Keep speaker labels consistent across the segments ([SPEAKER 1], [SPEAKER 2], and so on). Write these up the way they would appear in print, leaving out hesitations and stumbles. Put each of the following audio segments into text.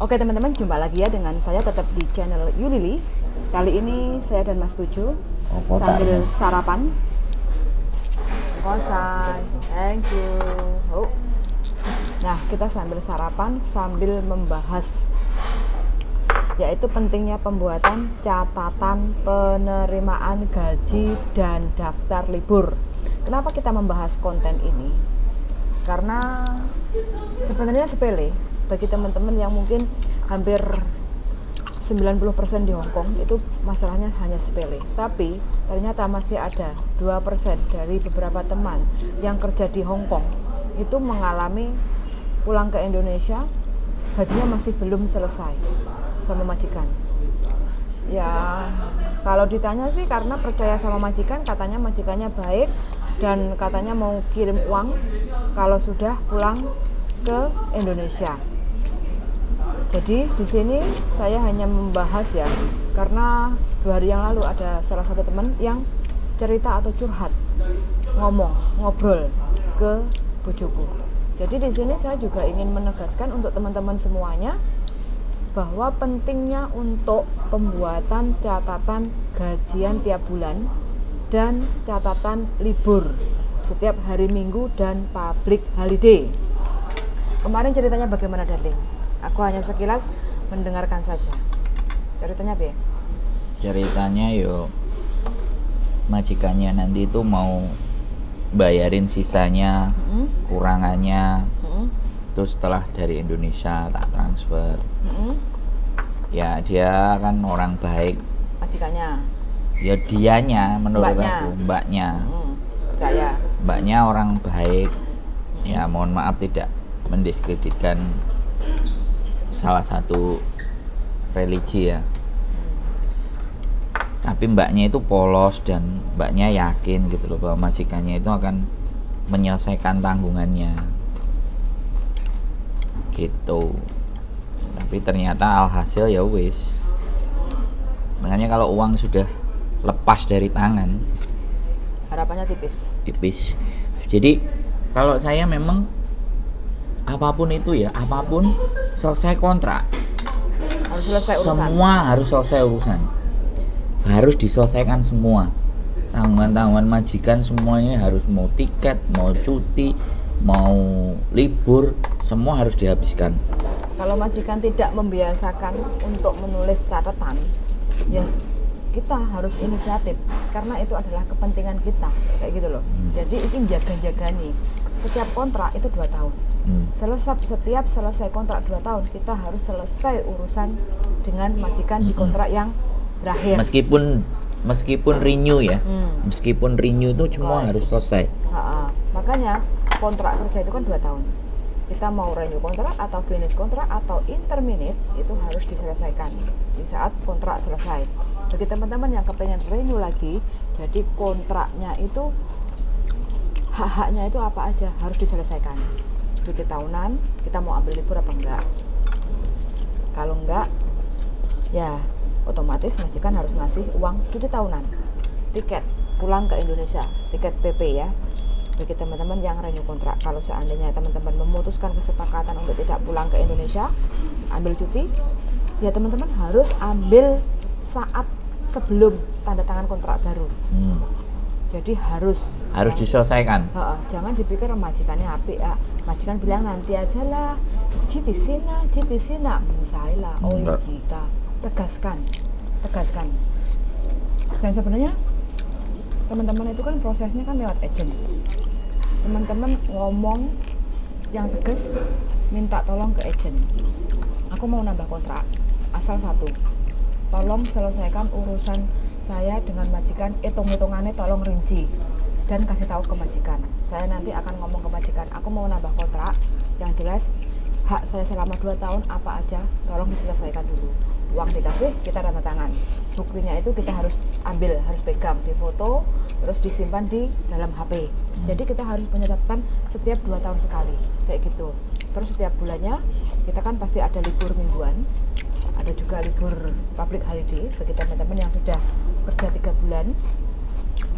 [SPEAKER 1] Oke teman-teman, jumpa lagi ya dengan saya tetap di channel Yulili. Kali ini saya dan Mas Pucu sambil sarapan. Kosai, thank you. Nah, kita sambil sarapan sambil membahas yaitu pentingnya pembuatan catatan penerimaan gaji dan daftar libur. Kenapa kita membahas konten ini? Karena sebenarnya sepele bagi teman-teman yang mungkin hampir 90% di Hong Kong itu masalahnya hanya sepele. Tapi ternyata masih ada 2% dari beberapa teman yang kerja di Hong Kong itu mengalami pulang ke Indonesia gajinya masih belum selesai sama majikan. Ya, kalau ditanya sih karena percaya sama majikan, katanya majikannya baik dan katanya mau kirim uang kalau sudah pulang ke Indonesia. Jadi di sini saya hanya membahas ya, karena 2 hari yang lalu ada salah satu teman yang cerita atau curhat, ngobrol ke bujuku. Jadi di sini saya juga ingin menegaskan untuk teman-teman semuanya bahwa pentingnya untuk pembuatan catatan gajian tiap bulan dan catatan libur setiap hari Minggu dan public holiday. Kemarin ceritanya bagaimana, darling? Aku hanya sekilas mendengarkan saja. Ceritanya apa ya?
[SPEAKER 2] Ceritanya majikannya nanti itu mau bayarin sisanya, kurangannya. Terus setelah dari Indonesia tak transfer. Ya dia kan orang baik.
[SPEAKER 1] Majikannya?
[SPEAKER 2] Ya dianya menurut
[SPEAKER 1] mbaknya.
[SPEAKER 2] aku, mbaknya.
[SPEAKER 1] Percaya.
[SPEAKER 2] Mbaknya orang baik. Ya mohon maaf tidak mendiskreditkan salah satu religi ya. Tapi mbaknya itu polos dan mbaknya yakin gitu loh bahwa majikannya itu akan menyelesaikan tanggungannya gitu. Tapi ternyata alhasil ya wis. Makanya kalau uang sudah lepas dari tangan,
[SPEAKER 1] harapannya tipis.
[SPEAKER 2] Jadi kalau saya memang apapun itu ya, apapun selesai kontrak
[SPEAKER 1] harus selesai urusan.
[SPEAKER 2] Semua harus selesai urusan. Harus diselesaikan semua. Tanggungan-tanggungan majikan semuanya harus, mau tiket, mau cuti, mau libur, semua harus dihabiskan.
[SPEAKER 1] Kalau majikan tidak membiasakan untuk menulis catatan, ya kita harus inisiatif karena itu adalah kepentingan kita, kayak gitu loh. Jadi ini jaga-jaga nih. Setiap kontrak itu 2 tahun. Setiap selesai kontrak 2 tahun, kita harus selesai urusan dengan majikan di kontrak yang berakhir.
[SPEAKER 2] Meskipun renew ya, meskipun renew itu semua harus selesai.
[SPEAKER 1] Makanya kontrak kerja itu kan 2 tahun. Kita mau renew kontrak atau finish kontrak atau interminate itu harus diselesaikan di saat kontrak selesai. Bagi teman-teman yang kepengen renew lagi, jadi kontraknya itu hak-haknya itu apa aja harus diselesaikan. Cuti tahunan, kita mau ambil libur apa enggak? Kalau enggak, ya otomatis majikan harus ngasih uang cuti tahunan, tiket pulang ke Indonesia, tiket PP ya. Bagi teman-teman yang renew kontrak, kalau seandainya teman-teman memutuskan kesepakatan untuk tidak pulang ke Indonesia, ambil cuti, ya teman-teman harus ambil saat sebelum tanda tangan kontrak baru. Jadi harus
[SPEAKER 2] diselesaikan.
[SPEAKER 1] Jangan dipikir majikannya apik ya. Majikan bilang nanti aja lah, citi sina. Salah, kita tegaskan. Dan sebenarnya teman-teman itu kan prosesnya kan lewat agent. Teman-teman ngomong yang tegas, minta tolong ke agent. Aku mau nambah kontrak, asal satu, tolong selesaikan urusan saya dengan majikan, hitung-hitungannya tolong rinci dan kasih tahu ke majikan. Saya nanti akan ngomong ke majikan, aku mau nambah kontrak, yang jelas hak saya selama 2 tahun apa aja tolong diselesaikan dulu. Uang dikasih, kita tanda tangan. Buktinya itu kita harus ambil, harus pegang, difoto, terus disimpan di dalam HP. Jadi kita harus punya catatan setiap 2 tahun sekali, kayak gitu. Terus setiap bulannya kita kan pasti ada libur mingguan, ada juga libur public holiday. Bagi teman-teman yang sudah kerja 3 bulan,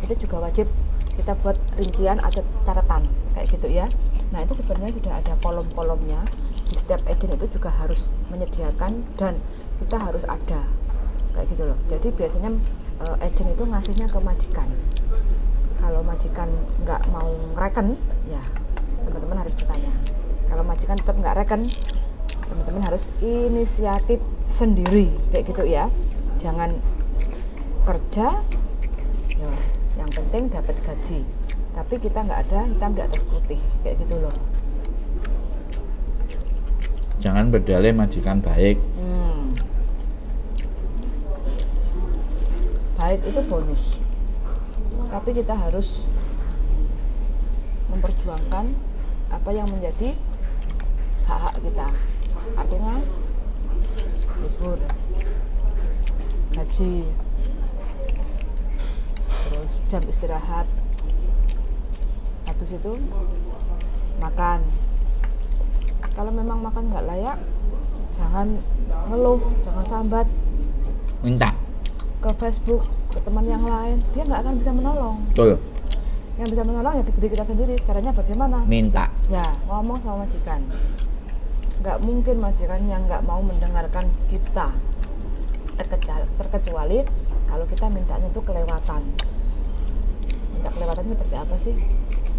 [SPEAKER 1] itu juga wajib kita buat rincian atau catatan kayak gitu ya. Nah itu sebenarnya sudah ada kolom-kolomnya di setiap agen itu juga harus menyediakan dan kita harus ada kayak gitu loh. Jadi biasanya agen itu ngasihnya ke majikan. Kalau majikan nggak mau ngereken, ya teman-teman harus bertanya. Kalau majikan tetap nggak reken, teman-teman harus inisiatif sendiri kayak gitu ya. Jangan kerja, ya, yang penting dapat gaji. Tapi kita nggak ada hitam di atas putih kayak gitu loh.
[SPEAKER 2] Jangan berdalih majikan baik.
[SPEAKER 1] Baik itu bonus. Tapi kita harus memperjuangkan apa yang menjadi hak-hak kita. Artinya libur, gaji, terus jam istirahat, habis itu makan. Kalau memang makan nggak layak, jangan ngeluh, jangan sambat,
[SPEAKER 2] Minta.
[SPEAKER 1] ke Facebook, ke teman yang lain, dia nggak akan bisa menolong.
[SPEAKER 2] Betul.
[SPEAKER 1] Yang bisa menolong ya diri kita sendiri. Caranya bagaimana?
[SPEAKER 2] Minta.
[SPEAKER 1] Ya, ngomong sama majikan. Nggak mungkin majikan yang nggak mau mendengarkan kita. Terkecuali kalau kita mintanya itu kelewatan. Minta kelewatan seperti apa sih?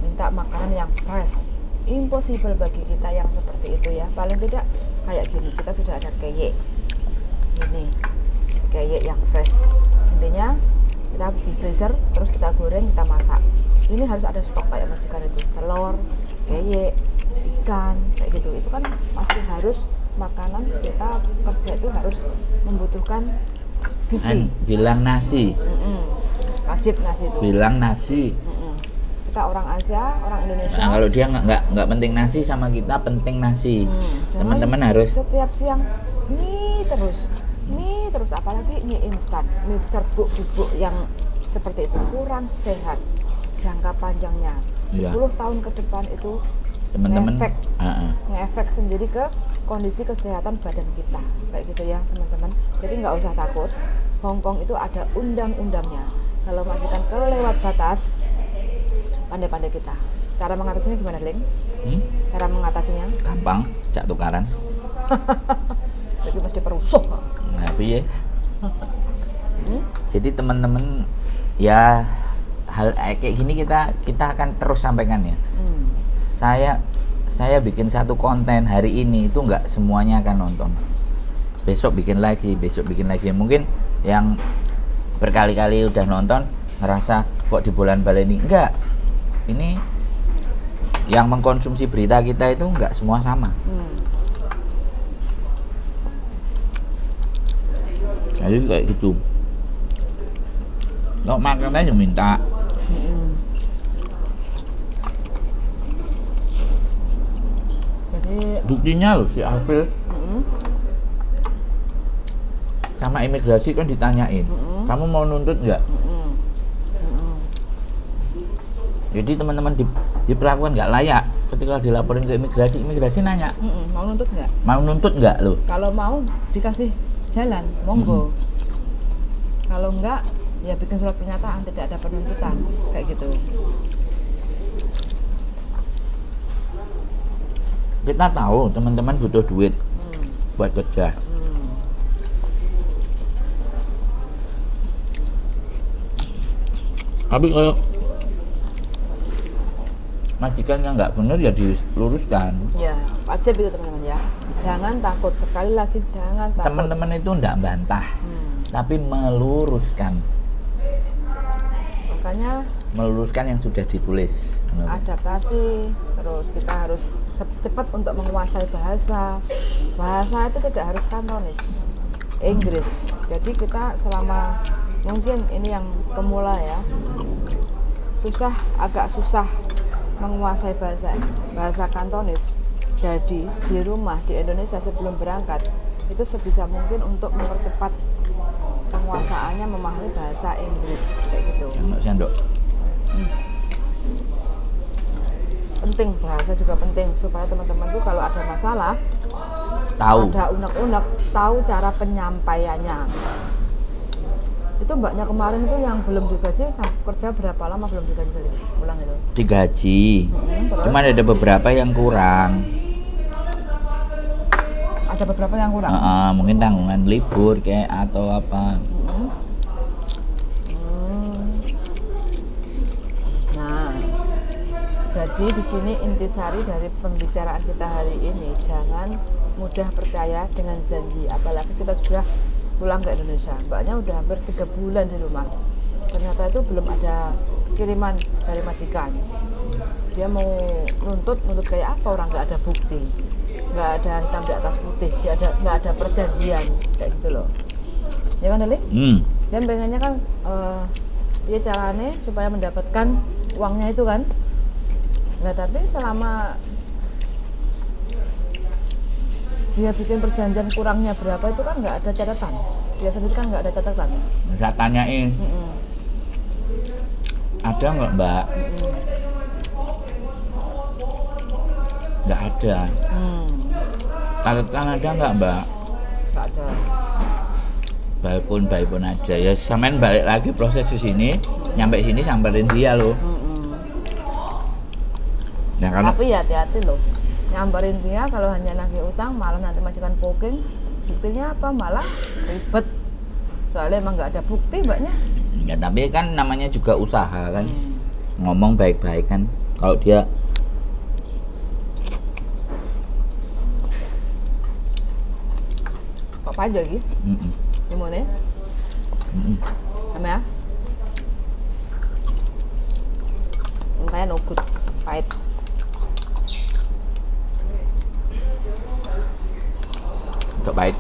[SPEAKER 1] Minta makanan yang fresh. Impossible bagi kita yang seperti itu ya. Paling tidak kayak gini, kita sudah ada keyek. Ini keyek yang fresh. Intinya kita di freezer, terus kita goreng, kita masak. Ini harus ada stok kayak majikan itu, telur, keyek, ikan, kayak gitu. Itu kan masih harus makanan, kita kerja itu harus membutuhkan gizi.
[SPEAKER 2] Bilang nasi.
[SPEAKER 1] Wajib nasi itu.
[SPEAKER 2] Bilang nasi.
[SPEAKER 1] Kita orang Asia, orang Indonesia.
[SPEAKER 2] Nah, kalau dia nggak penting nasi sama kita penting nasi.
[SPEAKER 1] Jangan
[SPEAKER 2] Teman-teman harus
[SPEAKER 1] setiap siang mie terus apalagi mie instan, mie serbuk bubuk yang seperti itu kurang sehat jangka panjangnya. 10 tahun ke depan itu
[SPEAKER 2] teman-teman
[SPEAKER 1] ngefek sendiri ke kondisi kesehatan badan kita kayak gitu ya teman-teman. Jadi nggak usah takut, Hongkong itu ada undang-undangnya. Kalau majikan kelewat batas, pandai-pandai kita. Cara mengatasinya gimana, Ling? Cara mengatasinya?
[SPEAKER 2] gampang, cak tukaran.
[SPEAKER 1] Jadi mesti perusuh.
[SPEAKER 2] Nah, piye? Jadi teman-teman ya hal kayak gini kita akan terus sampaikan ya. Saya bikin satu konten hari ini itu nggak semuanya akan nonton. Besok bikin lagi. Mungkin yang berkali-kali udah nonton ngerasa kok di bulan baleni. Enggak. Ini yang mengkonsumsi berita kita itu nggak semua sama. Jadi kayak gitu. Kalau makan aja minta.
[SPEAKER 1] Jadi
[SPEAKER 2] Buktinya loh si April sama imigrasi kan ditanyain, kamu mau nuntut nggak? Jadi teman-teman diperlakukan nggak layak ketika dilaporin ke imigrasi nanya,
[SPEAKER 1] mau nuntut nggak?
[SPEAKER 2] loh?
[SPEAKER 1] Kalau mau dikasih jalan, monggo. Kalau enggak, ya bikin surat pernyataan tidak ada penuntutan kayak gitu.
[SPEAKER 2] Kita tahu teman-teman butuh duit buat kerja. Tapi kalau majikannya nggak bener ya diluruskan.
[SPEAKER 1] Ya, wajib itu teman-teman ya. Jangan takut, sekali lagi jangan takut.
[SPEAKER 2] Teman-teman itu nggak bantah, tapi meluruskan.
[SPEAKER 1] Makanya
[SPEAKER 2] Meluruskan yang sudah ditulis.
[SPEAKER 1] adaptasi, terus kita harus cepat untuk menguasai bahasa. Bahasa itu tidak harus kantonis, Inggris. Jadi kita selama mungkin ini yang pemula ya, agak susah menguasai bahasa kantonis. Jadi di rumah di Indonesia sebelum berangkat itu sebisa mungkin untuk mempercepat penguasaannya memahami bahasa Inggris kayak gitu.
[SPEAKER 2] Sendok.
[SPEAKER 1] Penting, bahasa juga penting supaya teman-teman tuh kalau ada masalah,
[SPEAKER 2] Tahu.
[SPEAKER 1] ada unek-unek, tahu cara penyampaiannya. Itu mbaknya kemarin itu yang belum digaji kerja berapa lama belum digaji pulang itu?
[SPEAKER 2] Digaji.
[SPEAKER 1] Terus?
[SPEAKER 2] Cuman ada beberapa yang kurang.
[SPEAKER 1] ada beberapa yang kurang.
[SPEAKER 2] Mungkin tanggungan libur kayak atau apa.
[SPEAKER 1] Nah, jadi di sini intisari dari pembicaraan kita hari ini, jangan mudah percaya dengan janji, apalagi kita sudah pulang ke Indonesia. Mbaknya udah hampir 3 bulan di rumah, ternyata itu belum ada kiriman dari majikan. Dia mau nuntut kayak apa, orang nggak ada bukti, nggak ada hitam di atas putih, nggak ada perjanjian kayak gitu loh, ya kan Dali? Dan pengennya kan ya caranya supaya mendapatkan uangnya itu kan. Nah tapi selama dia bikin perjanjian kurangnya berapa itu kan nggak ada catatan, dia sendiri kan nggak ada catatan.
[SPEAKER 2] Saya tanyain, ada nggak Mbak? Nggak ada. Catatan ada nggak Mbak?
[SPEAKER 1] Nggak ada.
[SPEAKER 2] Baik pun aja ya, sampean balik lagi proses di sini, nyampe sini samperin dia loh. Nah, karena
[SPEAKER 1] tapi ya hati-hati loh, nyamperin dia kalau hanya nagih utang malah nanti majikan poking, buktinya apa, malah ribet soalnya emang nggak ada bukti Mbaknya.
[SPEAKER 2] ya tapi kan namanya juga usaha kan, ngomong baik-baik kan. Kalau dia
[SPEAKER 1] kok pajak gitu gimana ya? Sama ya? Yang kayak no good, pahit.
[SPEAKER 2] udah baik.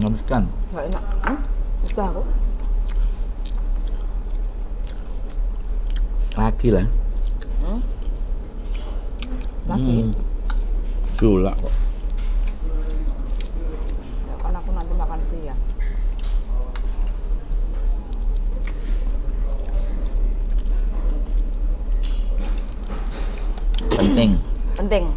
[SPEAKER 2] Ngabiskan.
[SPEAKER 1] Nggak enak. Itu aku.
[SPEAKER 2] Lagi lah.
[SPEAKER 1] Lagi.
[SPEAKER 2] Gula kok.
[SPEAKER 1] Ya, kan aku nanti makan siang. Penting.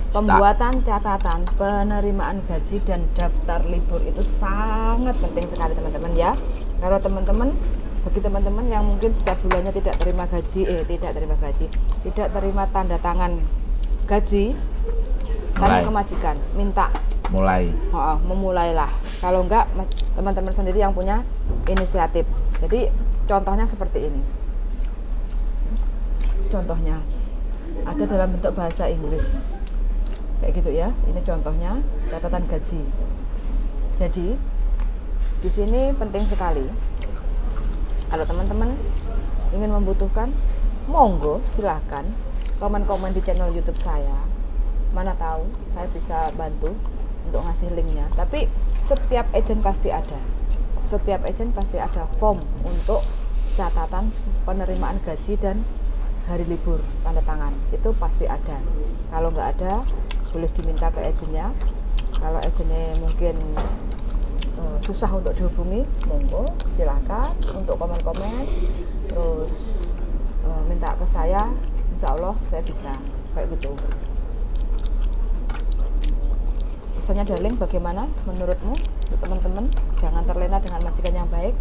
[SPEAKER 1] Pembuatan catatan penerimaan gaji dan daftar libur itu sangat penting sekali teman-teman ya. Kalau teman-teman, bagi teman-teman yang mungkin setiap bulannya tidak terima tanda tangan gaji, tanya ke majikan, minta. Memulailah. Kalau enggak, teman-teman sendiri yang punya inisiatif. Jadi contohnya seperti ini. Contohnya ada dalam bentuk bahasa Inggris kayak gitu ya. Ini contohnya catatan gaji. Jadi di sini penting sekali. Kalau teman-teman ingin membutuhkan, monggo silahkan komen-komen di channel YouTube saya. Mana tahu saya bisa bantu untuk ngasih linknya. Tapi setiap agent pasti ada form untuk catatan penerimaan gaji dan hari libur tanda tangan, itu pasti ada. Kalau nggak ada, boleh diminta ke agennya. Kalau agennya mungkin susah untuk dihubungi, monggo silahkan untuk komen-komen, terus minta ke saya, insya Allah saya bisa kayak gitu. Pesannya Darling, bagaimana menurutmu teman-teman? Jangan terlena dengan majikan yang baik.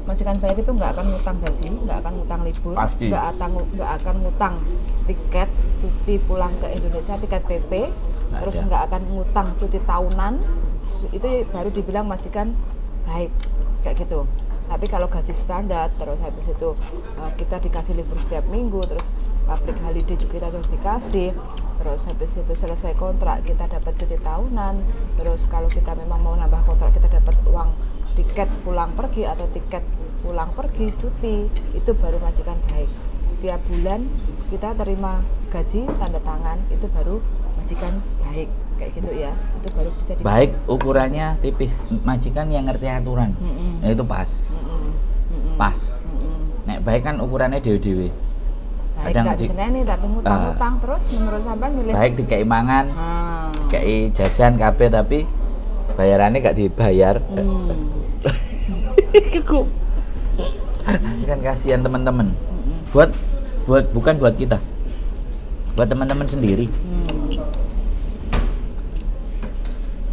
[SPEAKER 1] Majikan baik itu nggak akan ngutang gaji, nggak akan ngutang libur, nggak akan ngutang tiket cuti pulang ke Indonesia, tiket PP, terus nggak akan ngutang cuti tahunan. Itu baru dibilang majikan baik kayak gitu. Tapi kalau gaji standar, terus habis itu kita dikasih libur setiap minggu, terus public holiday juga kita harus dikasih, terus habis itu selesai kontrak kita dapat cuti tahunan, terus kalau kita memang mau nambah kontrak kita dapat uang tiket pulang pergi atau tiket pulang pergi cuti, itu baru majikan baik. Setiap bulan kita terima gaji tanda tangan, itu baru majikan baik kayak gitu ya. Itu baru bisa
[SPEAKER 2] baik, ukurannya tipis, majikan yang ngerti aturan. Ya itu pas. Pas. Nek baik kan ukurannya dewe-dewe.
[SPEAKER 1] Baik nggak diseneni tapi ngutang-ngutang terus menurut sampean milih
[SPEAKER 2] baik dikai mangan, dikai jajan kabeh tapi bayarannya gak dibayar. Kan kasihan teman-teman. Bukan buat kita, buat teman-teman sendiri.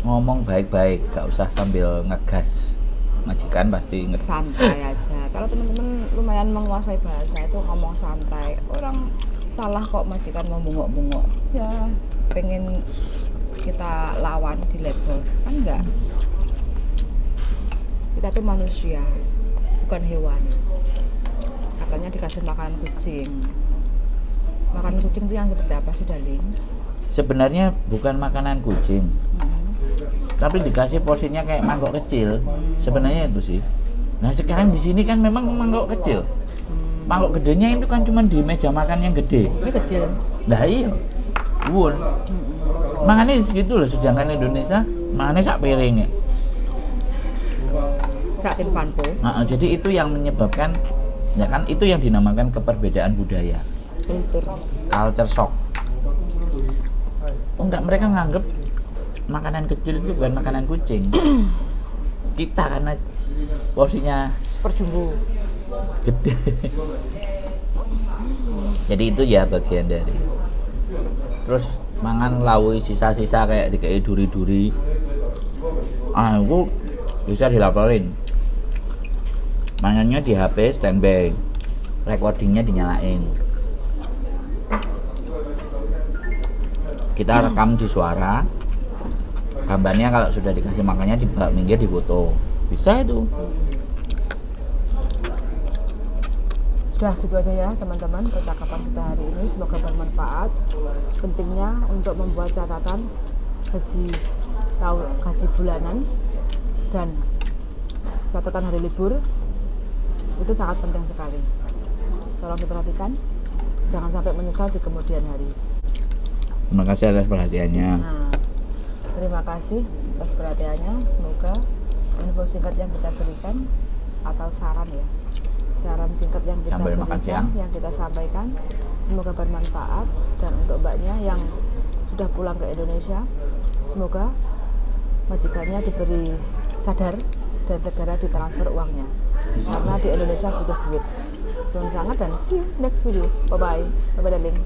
[SPEAKER 2] ngomong baik-baik, gak usah sambil ngegas. Majikan pasti ngerti.
[SPEAKER 1] Santai aja. Kalau teman-teman lumayan menguasai bahasa itu ngomong santai. Orang salah kok majikan mau bungok-bungok. Ya pengen kita lawan di label kan enggak. Kita tuh manusia, bukan hewan. Katanya dikasih makanan kucing. Makanan kucing itu yang seperti apa sih, darling?
[SPEAKER 2] Sebenarnya bukan makanan kucing, tapi dikasih porsinya kayak mangkok kecil. Sebenarnya itu sih. Nah sekarang di sini kan memang mangkok kecil. Mangkok gedenya itu kan cuma di meja makan yang gede.
[SPEAKER 1] Ini kecil.
[SPEAKER 2] Nah iya, wun. Makanya segitu loh. Sedangkan Indonesia makanya sak piring ya.
[SPEAKER 1] Sakin panpo.
[SPEAKER 2] Nah, jadi itu yang menyebabkan, ya kan itu yang dinamakan keperbedaan budaya, culture shock. Oh enggak, mereka nganggep makanan kecil itu bukan makanan kucing. Kita karena porsinya
[SPEAKER 1] Super jumbo.
[SPEAKER 2] gede. Jadi itu ya bagian dari. Terus mangan lauk sisa-sisa kayak dikei duri-duri. Ah, itu bisa dilaporin. Mangannya di HP standby. Recordingnya dinyalain. Kita rekam di suara, gambarnya kalau sudah dikasih makannya di minggir di foto, bisa itu.
[SPEAKER 1] Sudah gitu aja ya teman-teman percakapan kita hari ini, semoga bermanfaat. Pentingnya untuk membuat catatan gaji bulanan dan catatan hari libur itu sangat penting sekali. Tolong diperhatikan, jangan sampai menyesal di kemudian hari.
[SPEAKER 2] Terima kasih atas perhatiannya.
[SPEAKER 1] Nah, terima kasih atas perhatiannya. Semoga info singkat yang kita berikan atau saran singkat yang kita
[SPEAKER 2] Sambil makan
[SPEAKER 1] berikan,
[SPEAKER 2] siang,
[SPEAKER 1] yang kita sampaikan, semoga bermanfaat. Dan untuk mbaknya yang sudah pulang ke Indonesia, semoga majikannya diberi sadar dan segera ditransfer uangnya, karena di Indonesia butuh duit. Suun sangat dan see you next video. Bye bye darling.